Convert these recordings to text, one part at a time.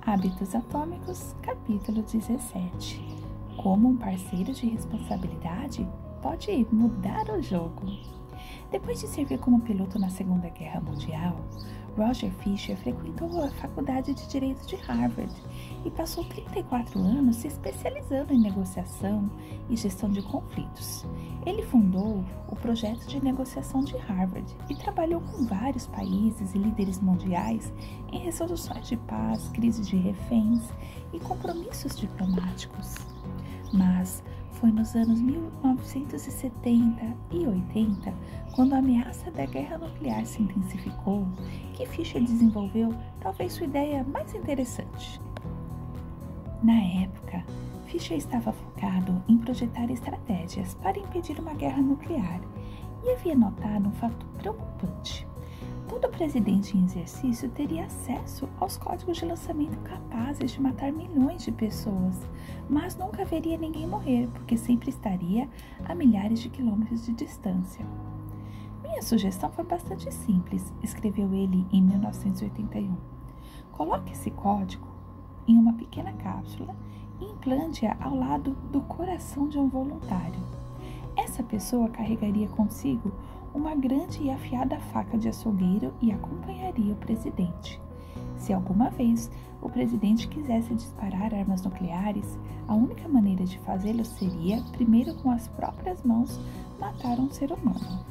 Hábitos Atômicos, capítulo 17. Como um parceiro de responsabilidade pode mudar o jogo. Depois de servir como piloto na Segunda Guerra Mundial, Roger Fisher frequentou a Faculdade de Direito de Harvard e passou 34 anos se especializando em negociação e gestão de conflitos. Ele fundou o Projeto de Negociação de Harvard e trabalhou com vários países e líderes mundiais em resoluções de paz, crises de reféns e compromissos diplomáticos. Mas foi nos anos 1970 e 80, quando a ameaça da guerra nuclear se intensificou, que Fisher desenvolveu talvez sua ideia mais interessante. Na época, Fisher estava focado em projetar estratégias para impedir uma guerra nuclear e havia notado um fato preocupante. Todo presidente em exercício teria acesso aos códigos de lançamento capazes de matar milhões de pessoas, mas nunca veria ninguém morrer, porque sempre estaria a milhares de quilômetros de distância. Minha sugestão foi bastante simples, escreveu ele em 1981. Coloque esse código em uma pequena cápsula e implante-a ao lado do coração de um voluntário. Essa pessoa carregaria consigo uma grande e afiada faca de açougueiro e acompanharia o presidente. Se alguma vez o presidente quisesse disparar armas nucleares, a única maneira de fazê-lo seria, primeiro com as próprias mãos, matar um ser humano.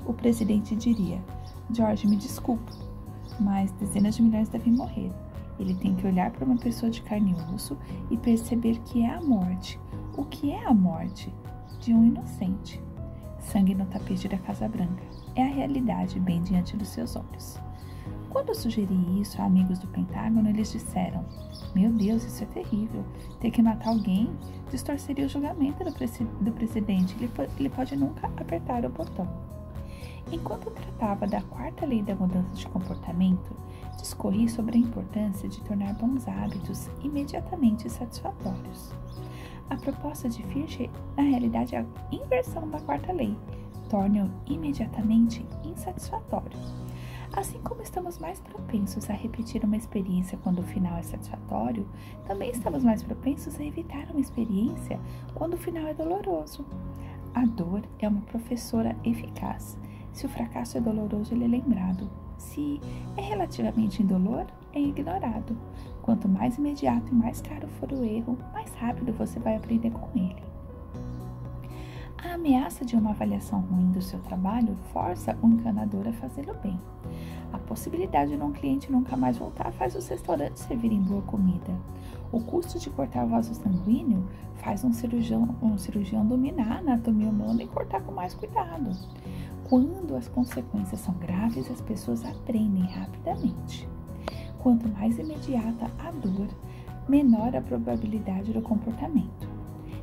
O presidente diria: George, me desculpa, mas dezenas de milhões devem morrer. Ele tem que olhar para uma pessoa de carne e osso e perceber que é a morte. O que é a morte? De um inocente. Sangue no tapete da Casa Branca. É a realidade bem diante dos seus olhos. Quando eu sugeri isso a amigos do Pentágono, eles disseram: meu Deus, isso é terrível. Ter que matar alguém distorceria o julgamento do presidente. Ele pode nunca apertar o botão. Enquanto tratava da quarta lei da mudança de comportamento, discorri sobre a importância de tornar bons hábitos imediatamente satisfatórios. A proposta de Fisher, na realidade, é a inversão da quarta lei, torne-o imediatamente insatisfatório. Assim como estamos mais propensos a repetir uma experiência quando o final é satisfatório, também estamos mais propensos a evitar uma experiência quando o final é doloroso. A dor é uma professora eficaz. Se o fracasso é doloroso, ele é lembrado. Se é relativamente indolor, é ignorado. Quanto mais imediato e mais caro for o erro, mais rápido você vai aprender com ele. A ameaça de uma avaliação ruim do seu trabalho força o encanador a fazê-lo bem. A possibilidade de um cliente nunca mais voltar faz os restaurantes servirem boa comida. O custo de cortar o vaso sanguíneo faz um cirurgião dominar a anatomia humana e cortar com mais cuidado. Quando as consequências são graves, as pessoas aprendem rapidamente. Quanto mais imediata a dor, menor a probabilidade do comportamento.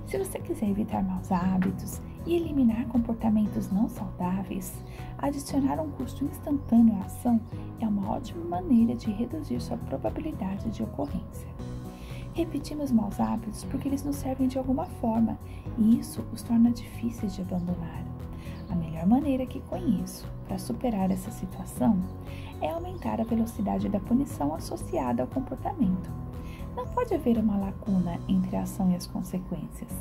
Se você quiser evitar maus hábitos e eliminar comportamentos não saudáveis, adicionar um custo instantâneo à ação é uma ótima maneira de reduzir sua probabilidade de ocorrência. Repetimos maus hábitos porque eles nos servem de alguma forma e isso os torna difíceis de abandonar. A melhor maneira que conheço para superar essa situação é aumentar a velocidade da punição associada ao comportamento. Não pode haver uma lacuna entre a ação e as consequências.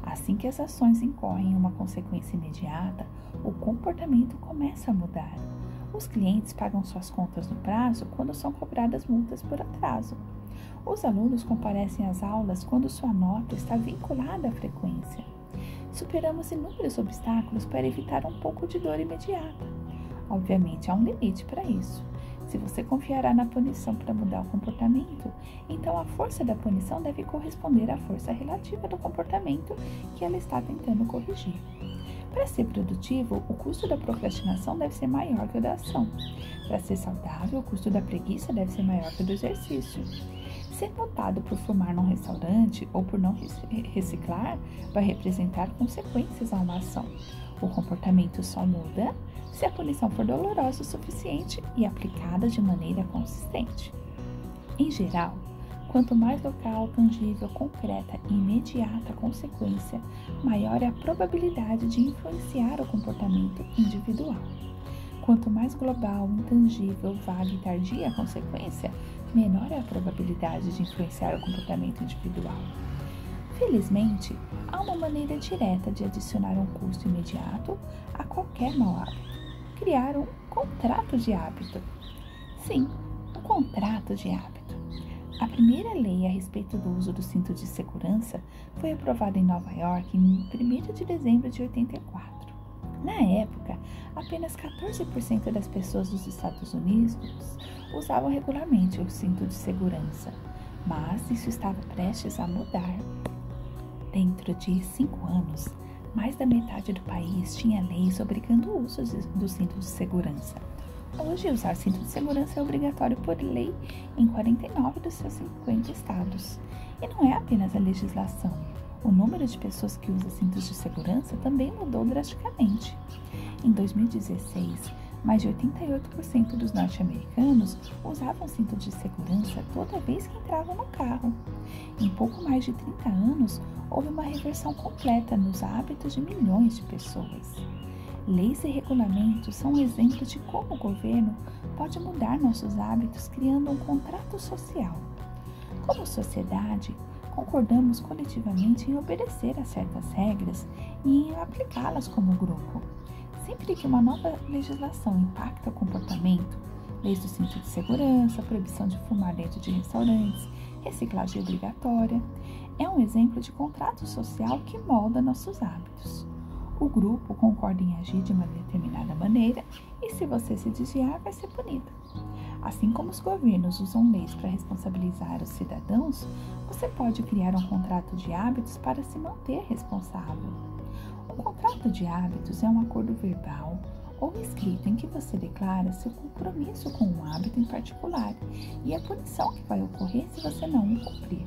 Assim que as ações incorrem em uma consequência imediata, o comportamento começa a mudar. Os clientes pagam suas contas no prazo quando são cobradas multas por atraso. Os alunos comparecem às aulas quando sua nota está vinculada à frequência. Superamos inúmeros obstáculos para evitar um pouco de dor imediata. Obviamente, há um limite para isso. Se você confiará na punição para mudar o comportamento, então a força da punição deve corresponder à força relativa do comportamento que ela está tentando corrigir. Para ser produtivo, o custo da procrastinação deve ser maior que o da ação. Para ser saudável, o custo da preguiça deve ser maior que o do exercício. Ser notado por fumar num restaurante ou por não reciclar vai representar consequências a uma ação. O comportamento só muda se a punição for dolorosa o suficiente e aplicada de maneira consistente. Em geral, quanto mais local, tangível, concreta e imediata a consequência, maior é a probabilidade de influenciar o comportamento individual. Quanto mais global, intangível, vaga e tardia a consequência, menor é a probabilidade de influenciar o comportamento individual. Felizmente, há uma maneira direta de adicionar um custo imediato a qualquer mau hábito: criar um contrato de hábito. Sim, um contrato de hábito. A primeira lei a respeito do uso do cinto de segurança foi aprovada em Nova York em 1º de dezembro de 84. Na época, apenas 14% das pessoas dos Estados Unidos usavam regularmente o cinto de segurança, mas isso estava prestes a mudar. Dentro de 5 anos, mais da metade do país tinha leis obrigando o uso do cinto de segurança. Hoje, usar cinto de segurança é obrigatório por lei em 49 dos seus 50 estados. E não é apenas a legislação. O número de pessoas que usam cintos de segurança também mudou drasticamente. Em 2016, mais de 88% dos norte-americanos usavam cinto de segurança toda vez que entravam no carro. Em pouco mais de 30 anos, houve uma reversão completa nos hábitos de milhões de pessoas. Leis e regulamentos são um exemplo de como o governo pode mudar nossos hábitos criando um contrato social. Como sociedade, concordamos coletivamente em obedecer a certas regras e em aplicá-las como grupo. Sempre que uma nova legislação impacta o comportamento, leis do cinto de segurança, proibição de fumar dentro de restaurantes, reciclagem obrigatória, é um exemplo de contrato social que molda nossos hábitos. O grupo concorda em agir de uma determinada maneira e, se você se desviar, vai ser punido. Assim como os governos usam leis para responsabilizar os cidadãos, você pode criar um contrato de hábitos para se manter responsável. Um contrato de hábitos é um acordo verbal ou escrito em que você declara seu compromisso com um hábito em particular e a punição que vai ocorrer se você não o cumprir.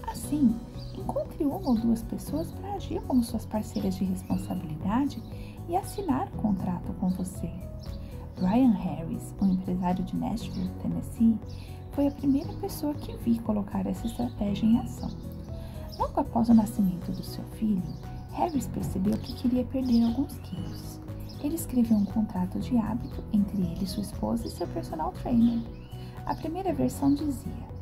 Assim, encontre uma ou duas pessoas para agir como suas parceiras de responsabilidade e assinar o contrato com você. Brian Harris, um empresário de Nashville, Tennessee, foi a primeira pessoa que vi colocar essa estratégia em ação. Logo após o nascimento do seu filho, Harris percebeu que queria perder alguns quilos. Ele escreveu um contrato de hábito entre ele, sua esposa e seu personal trainer. A primeira versão dizia: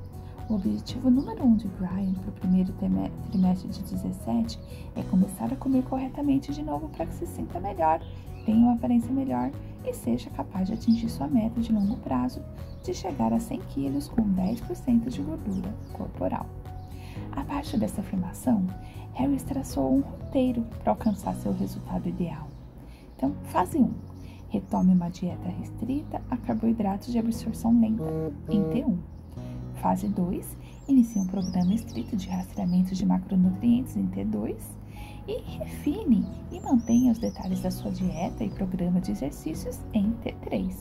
o objetivo número 1 de Brian para o primeiro trimestre de 17 é começar a comer corretamente de novo para que se sinta melhor, tenha uma aparência melhor e seja capaz de atingir sua meta de longo prazo de chegar a 100 quilos com 10% de gordura corporal. Abaixo dessa afirmação, Harris traçou um roteiro para alcançar seu resultado ideal. Então, fase 1. Retome uma dieta restrita a carboidratos de absorção lenta em T1. Fase 2. Inicie um programa estrito de rastreamento de macronutrientes em T2. E refine e mantenha os detalhes da sua dieta e programa de exercícios em T3,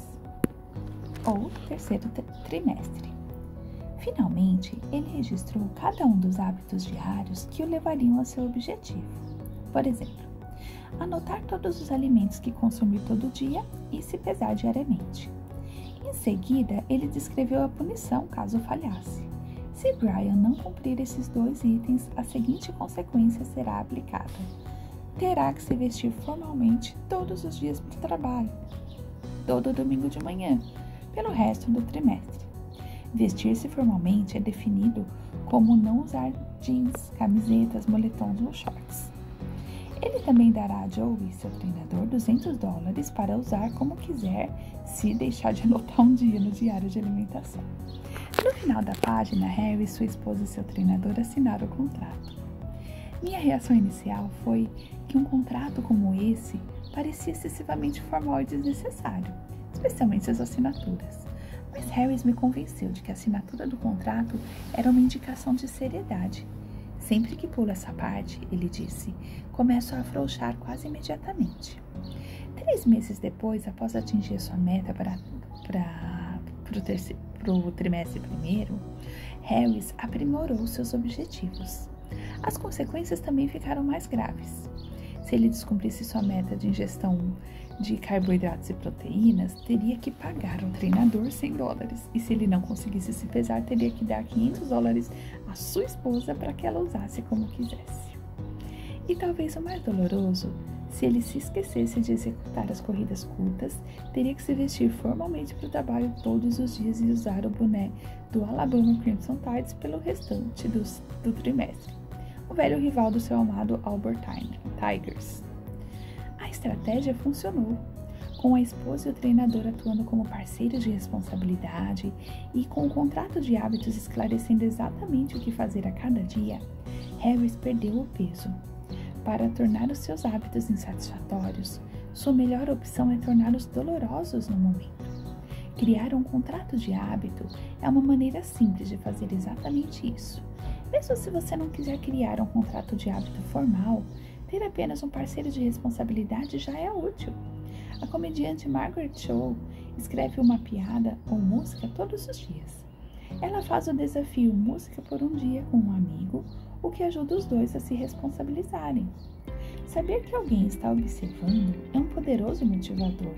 ou terceiro trimestre. Finalmente, ele registrou cada um dos hábitos diários que o levariam a seu objetivo. Por exemplo, anotar todos os alimentos que consumir todo dia e se pesar diariamente. Em seguida, ele descreveu a punição caso falhasse. Se Brian não cumprir esses 2 itens, a seguinte consequência será aplicada: terá que se vestir formalmente todos os dias para o trabalho, todo domingo de manhã, pelo resto do trimestre. Vestir-se formalmente é definido como não usar jeans, camisetas, moletons ou shorts. Ele também dará a Joey, seu treinador, $200 para usar como quiser, se deixar de anotar um dia no diário de alimentação. No final da página, Harry, sua esposa e seu treinador assinaram o contrato. Minha reação inicial foi que um contrato como esse parecia excessivamente formal e desnecessário, especialmente as assinaturas. Mas Harris me convenceu de que a assinatura do contrato era uma indicação de seriedade. Sempre que pulo essa parte, ele disse, começo a afrouxar quase imediatamente. 3 meses depois, após atingir sua meta para o trimestre primeiro, Harris aprimorou seus objetivos. As consequências também ficaram mais graves. Se ele descumprisse sua meta de ingestão de carboidratos e proteínas, teria que pagar ao treinador $100. E se ele não conseguisse se pesar, teria que dar $500 à sua esposa para que ela usasse como quisesse. E talvez o mais doloroso Se ele se esquecesse de executar as corridas curtas, teria que se vestir formalmente para o trabalho todos os dias e usar o boné do Alabama Crimson Tides pelo restante do trimestre. O velho rival do seu amado Auburn Tigers. A estratégia funcionou. Com a esposa e o treinador atuando como parceiros de responsabilidade e com o contrato de hábitos esclarecendo exatamente o que fazer a cada dia, Harris perdeu o peso. Para tornar os seus hábitos insatisfatórios, sua melhor opção é torná-los dolorosos no momento. Criar um contrato de hábito é uma maneira simples de fazer exatamente isso. Mesmo se você não quiser criar um contrato de hábito formal, ter apenas um parceiro de responsabilidade já é útil. A comediante Margaret Cho escreve uma piada ou música todos os dias. Ela faz o desafio música por um dia com um amigo, o que ajuda os dois a se responsabilizarem. Saber que alguém está observando é um poderoso motivador.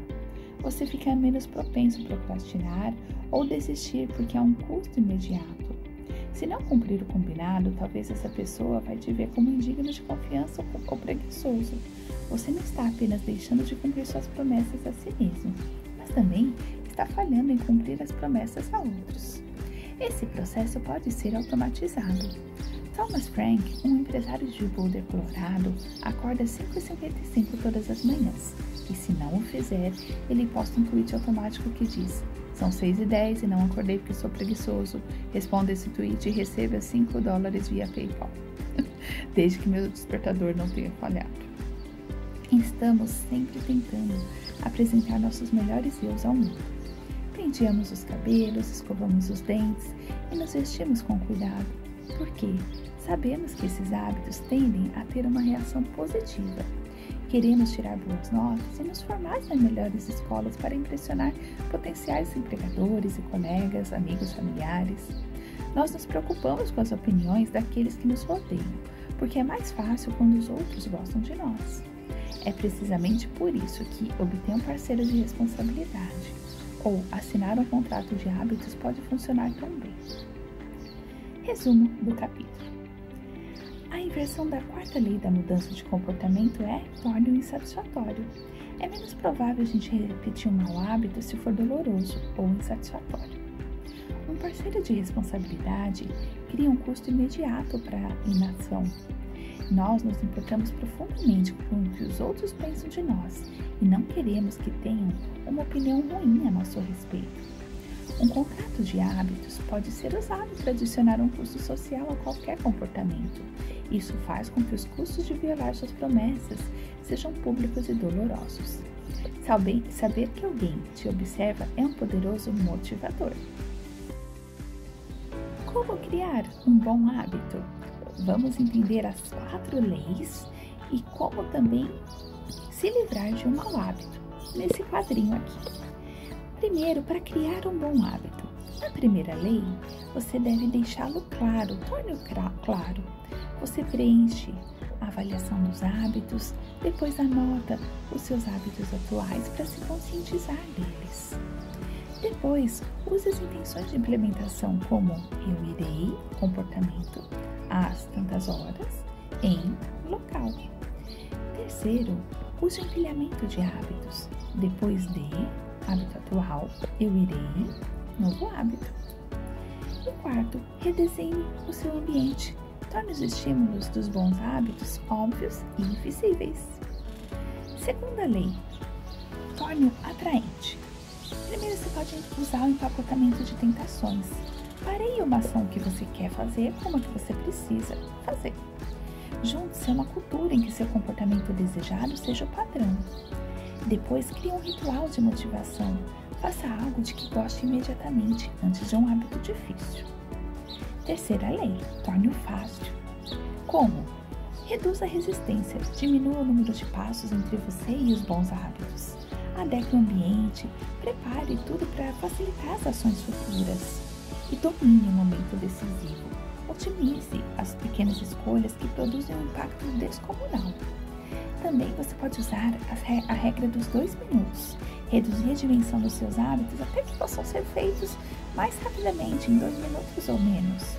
Você fica menos propenso a procrastinar ou desistir porque há um custo imediato. Se não cumprir o combinado, talvez essa pessoa vai te ver como indigno de confiança ou preguiçoso. Você não está apenas deixando de cumprir suas promessas a si mesmo, mas também está falhando em cumprir as promessas a outros. Esse processo pode ser automatizado. Thomas Frank, um empresário de Boulder, Colorado, acorda às 5h55 todas as manhãs. E se não o fizer, ele posta um tweet automático que diz: "São 6h10 e não acordei porque sou preguiçoso. Responda esse tweet e receba $5 via PayPal." Desde que meu despertador não tenha falhado. Estamos sempre tentando apresentar nossos melhores eu ao mundo. Penteamos os cabelos, escovamos os dentes e nos vestimos com cuidado. Por quê? Sabemos que esses hábitos tendem a ter uma reação positiva. Queremos tirar boas notas e nos formar nas melhores escolas para impressionar potenciais empregadores e colegas, amigos, familiares. Nós nos preocupamos com as opiniões daqueles que nos rodeiam, porque é mais fácil quando os outros gostam de nós. É precisamente por isso que obter um parceiro de responsabilidade ou assinar um contrato de hábitos pode funcionar tão bem. Resumo do capítulo. A inversão da quarta lei da mudança de comportamento é torne-o insatisfatório. É menos provável a gente repetir um mau hábito se for doloroso ou insatisfatório. Um parceiro de responsabilidade cria um custo imediato para a inação. Nós nos importamos profundamente com o que os outros pensam de nós e não queremos que tenham uma opinião ruim a nosso respeito. Um contrato de hábitos pode ser usado para adicionar um custo social a qualquer comportamento. Isso faz com que os custos de violar suas promessas sejam públicos e dolorosos. Saber que alguém te observa é um poderoso motivador. Como criar um bom hábito? Vamos entender as 4 leis e como também se livrar de um mau hábito, nesse quadrinho aqui. Primeiro, para criar um bom hábito. Na primeira lei, você deve deixá-lo claro, torne-o claro. Você preenche a avaliação dos hábitos, depois anota os seus hábitos atuais para se conscientizar deles. Depois, use as intenções de implementação como eu irei, comportamento, às tantas horas, em local. Terceiro, use o empilhamento de hábitos. Depois de hábito atual, eu irei, novo hábito. E quarto, redesenhe o seu ambiente. Torne os estímulos dos bons hábitos óbvios e invisíveis. Segunda lei, torne-o atraente. Primeiro, você pode usar o empacotamento de tentações. Pareie uma ação que você quer fazer com uma que você precisa fazer. Junte-se a uma cultura em que seu comportamento desejado seja o padrão. Depois, crie um ritual de motivação. Faça algo de que goste imediatamente, antes de um hábito difícil. Terceira lei, torne-o fácil. Como? Reduza a resistência, diminua o número de passos entre você e os bons hábitos. Adeque o ambiente, prepare tudo para facilitar as ações futuras. E domine o momento decisivo. Otimize as pequenas escolhas que produzem um impacto descomunal. Também você pode usar a regra dos 2 minutos. Reduzir a dimensão dos seus hábitos até que possam ser feitos mais rapidamente, em 2 minutos ou menos.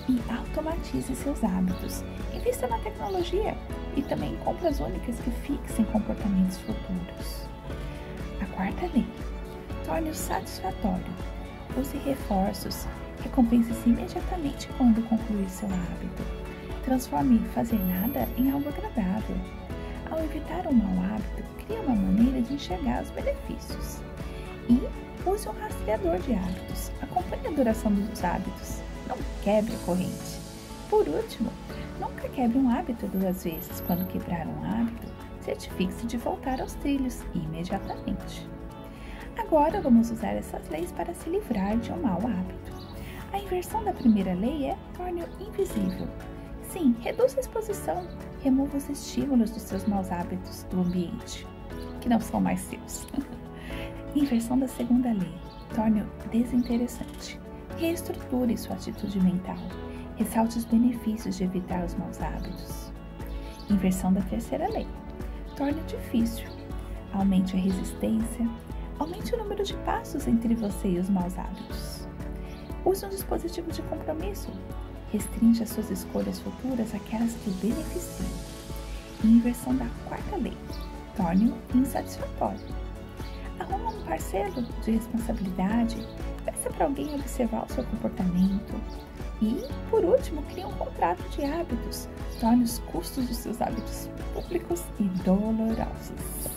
E automatize seus hábitos. Invista na tecnologia. e também compras únicas que fixem comportamentos futuros. A quarta lei: torne-o satisfatório. Use reforços. Recompense-se imediatamente quando concluir seu hábito. Transforme fazer nada em algo agradável. Ao evitar um mau hábito, crie uma maneira de enxergar os benefícios. E use um rastreador de hábitos. Acompanhe a duração dos hábitos. Não quebre a corrente. Por último, nunca quebre um hábito 2 vezes. Quando quebrar um hábito, certifique-se de voltar aos trilhos imediatamente. Agora vamos usar essas leis para se livrar de um mau hábito. A inversão da primeira lei é torne-o invisível. Sim, reduza a exposição, remova os estímulos dos seus maus hábitos do ambiente, que não são mais seus. Inversão da segunda lei, torne-o desinteressante. Reestruture sua atitude mental. Ressalte os benefícios de evitar os maus hábitos. Inversão da terceira lei, torne-o difícil. Aumente a resistência. Aumente o número de passos entre você e os maus hábitos. Use um dispositivo de compromisso. Restrinja suas escolhas futuras àquelas que o beneficiam. Inversão da quarta lei, torne-o insatisfatório. Arruma um parceiro de responsabilidade. Peça para alguém observar o seu comportamento. E, por último, crie um contrato de hábitos. Torne os custos dos seus hábitos públicos e dolorosos.